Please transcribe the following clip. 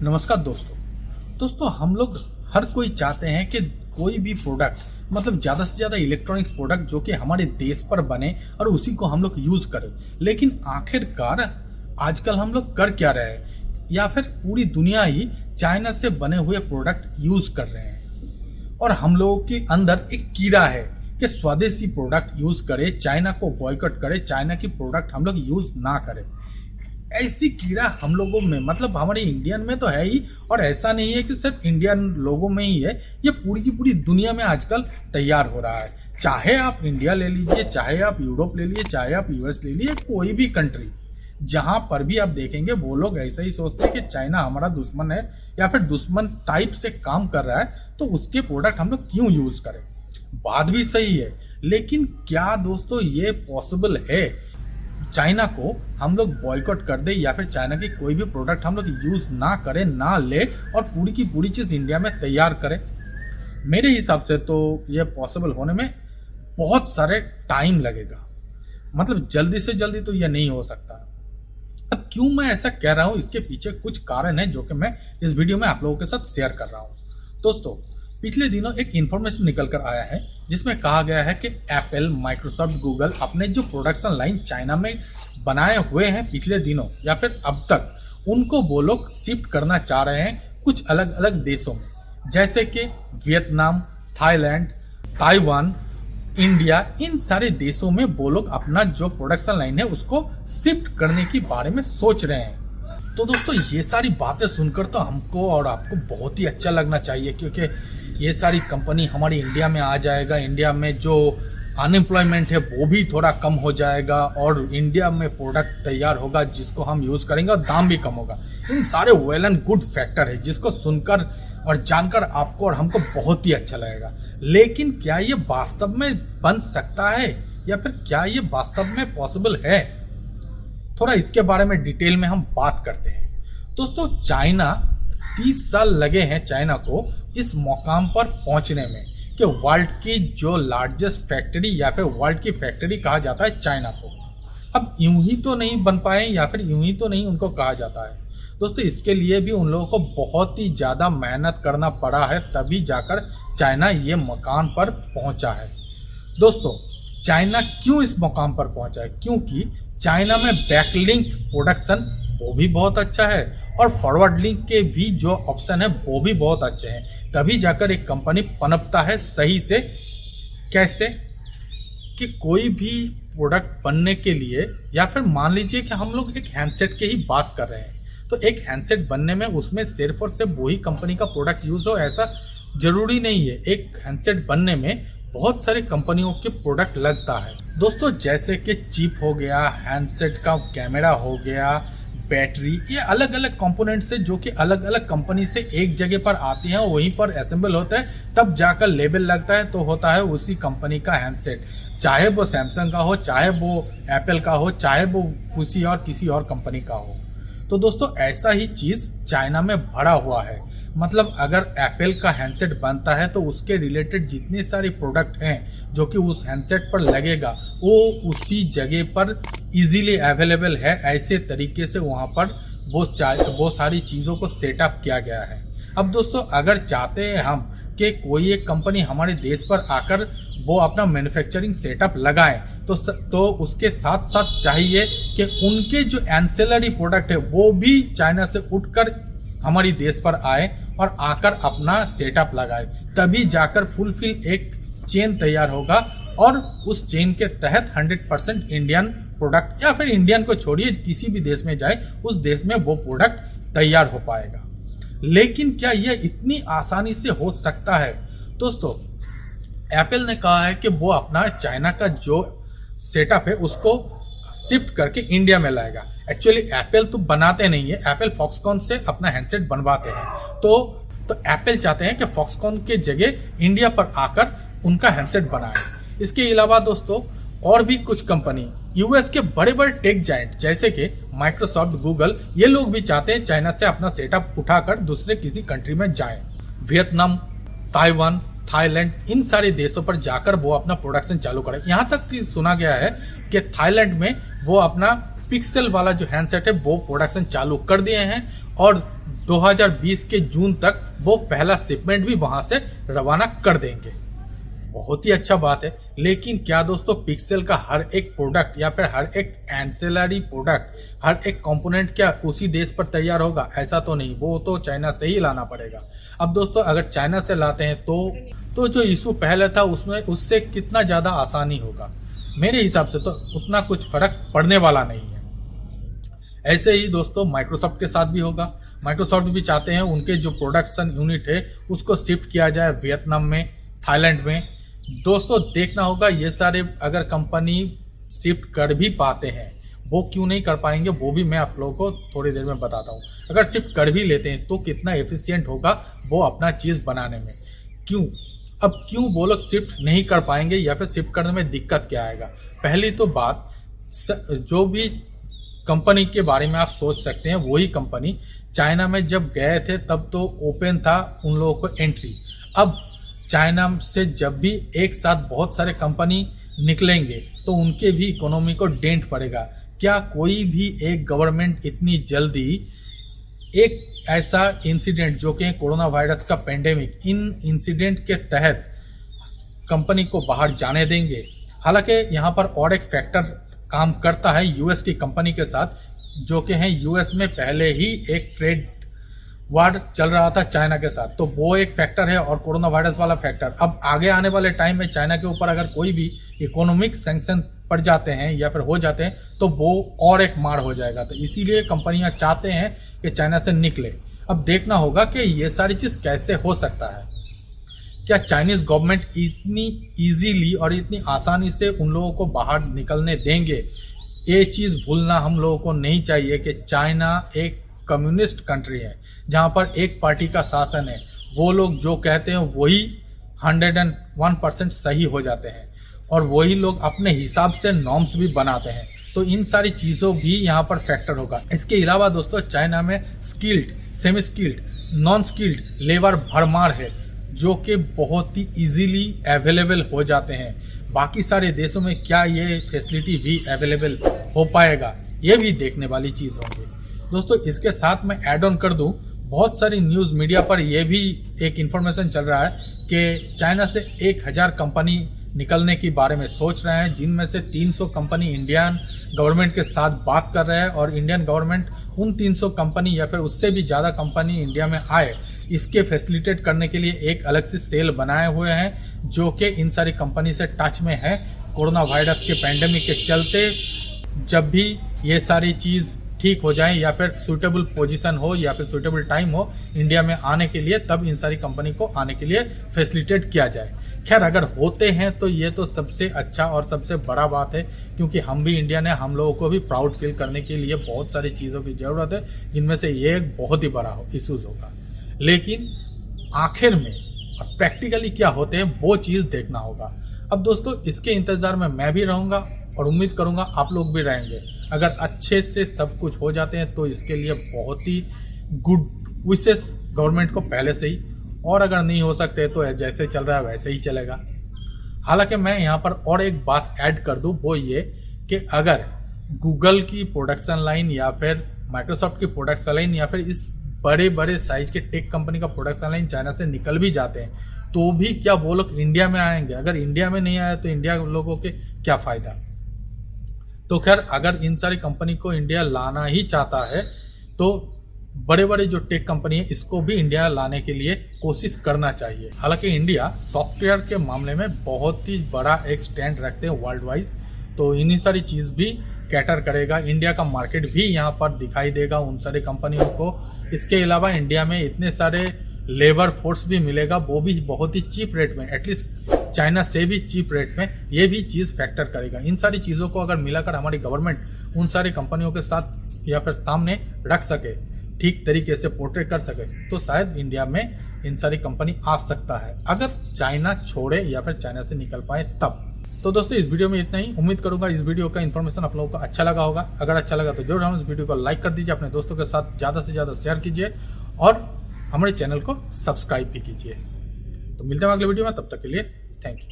नमस्कार दोस्तों हम लोग हर कोई चाहते हैं कि कोई भी प्रोडक्ट मतलब ज़्यादा से ज़्यादा इलेक्ट्रॉनिक्स प्रोडक्ट जो कि हमारे देश पर बने और उसी को हम लोग यूज़ करें। लेकिन आखिरकार आजकल हम लोग कर क्या रहे हैं, या फिर पूरी दुनिया ही चाइना से बने हुए प्रोडक्ट यूज़ कर रहे हैं और हम लोगों के अंदर एक कीड़ा है कि स्वदेशी प्रोडक्ट यूज़ करें, चाइना को बॉयकॉट करें, चाइना की प्रोडक्ट हम लोग यूज़ ना करें। ऐसी कीड़ा हम लोगों में मतलब हमारे इंडियन में तो है ही, और ऐसा नहीं है कि सिर्फ इंडियन लोगों में ही है, ये पूरी की पूरी दुनिया में आजकल तैयार हो रहा है। चाहे आप इंडिया ले लीजिए, चाहे आप यूरोप ले लीजिए, चाहे आप यूएस ले लीजिए, कोई भी कंट्री जहां पर भी आप देखेंगे वो लोग ऐसा ही सोचते हैं कि चाइना हमारा दुश्मन है या फिर दुश्मन टाइप से काम कर रहा है, तो उसके प्रोडक्ट हम लोग क्यों यूज करें। बात भी सही है, लेकिन क्या दोस्तों ये पॉसिबल है चाइना को हम लोग बॉयकॉट कर दे या फिर चाइना की कोई भी प्रोडक्ट हम लोग यूज ना करें, ना ले और पूरी की पूरी चीज इंडिया में तैयार करें? मेरे हिसाब से तो ये पॉसिबल होने में बहुत सारे टाइम लगेगा, मतलब जल्दी से जल्दी तो ये नहीं हो सकता। अब क्यों मैं ऐसा कह रहा हूं, इसके पीछे कुछ कारण है जो कि मैं इस वीडियो में आप लोगों के साथ शेयर कर रहा हूं। दोस्तों पिछले दिनों एक इंफॉर्मेशन निकल कर आया है जिसमें कहा गया है कि एप्पल, माइक्रोसॉफ्ट, गूगल अपने जो प्रोडक्शन लाइन चाइना में बनाए हुए हैं पिछले दिनों या फिर अब तक, उनको वो लोग शिफ्ट करना चाह रहे हैं कुछ अलग अलग देशों में, जैसे कि वियतनाम, थाईलैंड, ताइवान, इंडिया। इन सारे देशों में वो लोग अपना जो प्रोडक्शन लाइन है उसको शिफ्ट करने के बारे में सोच रहे हैं। तो दोस्तों ये सारी बातें सुनकर तो हमको और आपको बहुत ही अच्छा लगना चाहिए, क्योंकि ये सारी कंपनी हमारी इंडिया में आ जाएगा, इंडिया में जो अनएम्प्लॉयमेंट है वो भी थोड़ा कम हो जाएगा और इंडिया में प्रोडक्ट तैयार होगा जिसको हम यूज करेंगे और दाम भी कम होगा। इन सारे वेल एंड गुड फैक्टर है जिसको सुनकर और जानकर आपको और हमको बहुत ही अच्छा लगेगा। लेकिन क्या ये वास्तव में बन सकता है या फिर क्या ये वास्तव में पॉसिबल है, थोड़ा इसके बारे में डिटेल में हम बात करते हैं। दोस्तों चाइना 30 साल लगे हैं चाइना को इस मुकाम पर पहुंचने में कि वर्ल्ड की जो लार्जेस्ट फैक्ट्री या फिर वर्ल्ड की फैक्ट्री कहा जाता है चाइना को। अब यूं ही तो नहीं बन पाए या फिर यूं ही तो नहीं उनको कहा जाता है। दोस्तों इसके लिए भी उन लोगों को बहुत ही ज़्यादा मेहनत करना पड़ा है, तभी जाकर चाइना ये मुकाम पर पहुंचा है। दोस्तों चाइना क्यों इस मुकाम पर पहुंचा है? क्योंकि चाइना में बैकलिंक प्रोडक्शन वो भी बहुत अच्छा है और फॉरवर्ड लिंक के भी जो ऑप्शन है वो भी बहुत अच्छे हैं, तभी जाकर एक कंपनी पनपता है सही से। कैसे कि कोई भी प्रोडक्ट बनने के लिए, या फिर मान लीजिए कि हम लोग एक हैंडसेट की ही बात कर रहे हैं, तो एक हैंडसेट बनने में उसमें सिर्फ और सिर्फ वही कंपनी का प्रोडक्ट यूज हो ऐसा जरूरी नहीं है। एक हैंडसेट बनने में बहुत सारी कंपनियों के प्रोडक्ट लगता है दोस्तों, जैसे कि चिप हो गया, हैंडसेट का कैमरा हो गया, बैटरी, ये अलग अलग कंपोनेंट्स है जो कि अलग अलग कंपनी से एक जगह पर आती हैं और वहीं पर असेंबल होता है, तब जाकर लेबल लगता है तो होता है उसी कंपनी का हैंडसेट। चाहे वो सैमसंग का हो, चाहे वो एप्पल का हो, चाहे वो किसी और कंपनी का हो। तो दोस्तों ऐसा ही चीज चाइना में भरा हुआ है। मतलब अगर एप्पल का हैंडसेट बनता है तो उसके रिलेटेड जितने सारे प्रोडक्ट हैं जो कि उस हैंडसेट पर लगेगा वो उसी जगह पर इजीली अवेलेबल है, ऐसे तरीके से वहाँ पर वो सारी चीज़ों को सेटअप किया गया है। अब दोस्तों अगर चाहते हैं हम कि कोई एक कंपनी हमारे देश पर आकर वो अपना मैन्युफैक्चरिंग सेटअप लगाए तो उसके साथ साथ चाहिए कि उनके जो एंसेलरी प्रोडक्ट है वो भी चाइना से उठकर हमारी देश पर आए और आकर अपना सेटअप लगाए, तभी जाकर फुलफिल एक चेन तैयार होगा और उस चेन के तहत 100% इंडियन प्रोडक्ट, या फिर इंडियन को छोड़िए किसी भी देश में जाए उस देश में वो प्रोडक्ट तैयार हो पाएगा। लेकिन क्या यह इतनी आसानी से हो सकता है? दोस्तों एप्पल ने कहा है कि वो अपना चाइना का जो सेटअप है उसको शिफ्ट करके इंडिया में लाएगा। एक्चुअली एप्पल तो बनाते नहीं है, एप्पल फॉक्सकॉन से अपना हैंडसेट बनवाते हैं। तो एप्पल चाहते हैं कि फॉक्सकॉन के जगह इंडिया पर आकर उनका हैंडसेट बनाए। इसके अलावा दोस्तों और भी कुछ कंपनी यूएस के बड़े बड़े टेक जायंट जैसे कि माइक्रोसॉफ्ट, गूगल, ये लोग भी चाहते हैं चाइना से अपना सेटअप उठाकर दूसरे किसी कंट्री में जाएं। वियतनाम, ताइवान, थाईलैंड, इन सारे देशों पर जाकर वो अपना प्रोडक्शन चालू करें। यहाँ तक कि सुना गया है कि थाईलैंड में वो अपना पिक्सल वाला जो हैंडसेट है वो प्रोडक्शन चालू कर दिए हैं और 2020 के जून तक वो पहला शिपमेंट भी वहां से रवाना कर देंगे। बहुत ही अच्छा बात है। लेकिन क्या दोस्तों पिक्सेल का हर एक प्रोडक्ट या फिर हर एक एंसेलरी प्रोडक्ट, हर एक कंपोनेंट क्या उसी देश पर तैयार होगा? ऐसा तो नहीं, वो तो चाइना से ही लाना पड़ेगा। अब दोस्तों अगर चाइना से लाते हैं तो जो इशू पहले था उसमें उससे कितना ज्यादा आसानी होगा? मेरे हिसाब से तो उतना कुछ फर्क पड़ने वाला नहीं है। ऐसे ही दोस्तों माइक्रोसॉफ्ट के साथ भी होगा। माइक्रोसॉफ्ट भी चाहते हैं उनके जो प्रोडक्शन यूनिट है उसको शिफ्ट किया जाए वियतनाम में, थाईलैंड में। दोस्तों देखना होगा ये सारे अगर कंपनी शिफ्ट कर भी पाते हैं, वो क्यों नहीं कर पाएंगे वो भी मैं आप लोगों को थोड़ी देर में बताता हूँ। अगर शिफ्ट कर भी लेते हैं तो कितना एफिशिएंट होगा वो अपना चीज बनाने में। क्यों वो लोग शिफ्ट नहीं कर पाएंगे या फिर शिफ्ट करने में दिक्कत क्या आएगा? पहली तो बात, जो भी कंपनी के बारे में आप सोच सकते हैं वही कंपनी चाइना में जब गए थे तब तो ओपन था उन लोगों को एंट्री। अब चाइना से जब भी एक साथ बहुत सारे कंपनी निकलेंगे तो उनके भी इकोनॉमी को डेंट पड़ेगा। क्या कोई भी एक गवर्नमेंट इतनी जल्दी एक ऐसा इंसिडेंट जो कि कोरोना वायरस का पेंडेमिक, इन इंसिडेंट के तहत कंपनी को बाहर जाने देंगे? हालांकि यहाँ पर और एक फैक्टर काम करता है यूएस की कंपनी के साथ, जो कि है यूएस में पहले ही एक ट्रेड वार चल रहा था चाइना के साथ, तो वो एक फैक्टर है और कोरोना वायरस वाला फैक्टर। अब आगे आने वाले टाइम में चाइना के ऊपर अगर कोई भी इकोनॉमिक सैंक्शन पड़ जाते हैं या फिर हो जाते हैं तो वो और एक मार हो जाएगा। तो इसीलिए कंपनियां चाहते हैं कि चाइना से निकले। अब देखना होगा कि ये सारी चीज कैसे हो सकता है। क्या चाइनीज गवर्नमेंट इतनी इजीली और इतनी आसानी से उन लोगों को बाहर निकलने देंगे? ये चीज भूलना हम लोगों को नहीं चाहिए कि चाइना एक कम्युनिस्ट कंट्री है जहां पर एक पार्टी का शासन है। वो लोग जो कहते हैं वही 101% सही हो जाते हैं और वही लोग अपने हिसाब से नॉर्म्स भी बनाते हैं। तो इन सारी चीजों भी यहाँ पर फैक्टर होगा। इसके अलावा दोस्तों चाइना में skilled, semi skilled, non skilled labour भरमार है जो कि बहुत ही इजीली अवेलेबल हो जाते हैं। बाकी सारे देशों में क्या ये फैसिलिटी भी अवेलेबल हो पाएगा, ये भी देखने वाली चीज होंगी। दोस्तों इसके साथ मैं ऐड ऑन कर दूं, बहुत सारी न्यूज मीडिया पर यह भी एक इंफॉर्मेशन चल रहा है कि चाइना से 1000 कंपनी निकलने के बारे में सोच रहे हैं, जिनमें से 300 कंपनी इंडियन गवर्नमेंट के साथ बात कर रहे हैं और इंडियन गवर्नमेंट उन 300 कंपनी या फिर उससे भी ज्यादा कंपनी इंडिया में आए इसके फैसिलिटेट करने के लिए एक अलग से सेल बनाए हुए हैं जो कि इन सारी कंपनी से टच में है। कोरोना वायरस के पैंडेमिक के चलते जब भी ये सारी चीज ठीक हो जाए या फिर सुटेबल पोजीशन हो या फिर सुटेबल टाइम हो इंडिया में आने के लिए, तब इन सारी कंपनी को आने के लिए फैसिलिटेट किया जाए। खैर अगर होते हैं तो ये तो सबसे अच्छा और सबसे बड़ा बात है, क्योंकि हम भी इंडियन है, हम लोगों को भी प्राउड फील करने के लिए बहुत सारी चीज़ों की ज़रूरत है, जिनमें से ये एक बहुत ही बड़ा इशूज़ होगा। लेकिन आखिर में प्रैक्टिकली क्या होते हैं वो चीज़ देखना होगा। अब दोस्तों इसके इंतजार में मैं भी रहूँगा और उम्मीद करूँगा आप लोग भी रहेंगे। अगर अच्छे से सब कुछ हो जाते हैं तो इसके लिए बहुत ही गुड विशेष गवर्नमेंट को पहले से ही, और अगर नहीं हो सकते तो जैसे चल रहा है वैसे ही चलेगा। हालांकि मैं यहाँ पर और एक बात ऐड कर दूं, वो ये कि अगर गूगल की प्रोडक्शन लाइन या फिर माइक्रोसॉफ्ट की प्रोडक्शन लाइन या फिर इस बड़े बड़े साइज के टेक कंपनी का प्रोडक्शन लाइन चाइना से निकल भी जाते हैं तो भी क्या वो लोग इंडिया में आएंगे? अगर इंडिया में नहीं आए तो इंडिया लोगों के क्या फायदा? तो खैर अगर इन सारी कंपनी को इंडिया लाना ही चाहता है तो बड़े बड़े जो टेक कंपनी है इसको भी इंडिया लाने के लिए कोशिश करना चाहिए। हालांकि इंडिया सॉफ्टवेयर के मामले में बहुत ही बड़ा एक स्टैंड रखते हैं वर्ल्ड वाइज, तो इन्हीं सारी चीज भी कैटर करेगा। इंडिया का मार्केट भी यहाँ पर दिखाई देगा उन सारी कंपनियों को। इसके अलावा इंडिया में इतने सारे लेबर फोर्स भी मिलेगा, वो भी बहुत ही चीप रेट में, एटलीस्ट चाइना से भी चीप रेट में, ये भी चीज फैक्टर करेगा। इन सारी चीजों को अगर मिलाकर हमारी गवर्नमेंट उन सारी कंपनियों के साथ या फिर सामने रख सके, ठीक तरीके से पोर्ट्रेट कर सके, तो शायद इंडिया में इन सारी कंपनी आ सकता है, अगर चाइना छोड़े या फिर चाइना से निकल पाए तब। तो दोस्तों इस वीडियो में इतना ही। उम्मीद करूंगा इस वीडियो का इन्फॉर्मेशन आप लोगों को अच्छा लगा होगा। अगर अच्छा लगा तो जरूर हम इस वीडियो को लाइक कर दीजिए, अपने दोस्तों के साथ ज्यादा से ज्यादा शेयर कीजिए और हमारे चैनल को सब्सक्राइब भी कीजिए। तो मिलते हैं अगले वीडियो में, तब तक के लिए थैंक यू।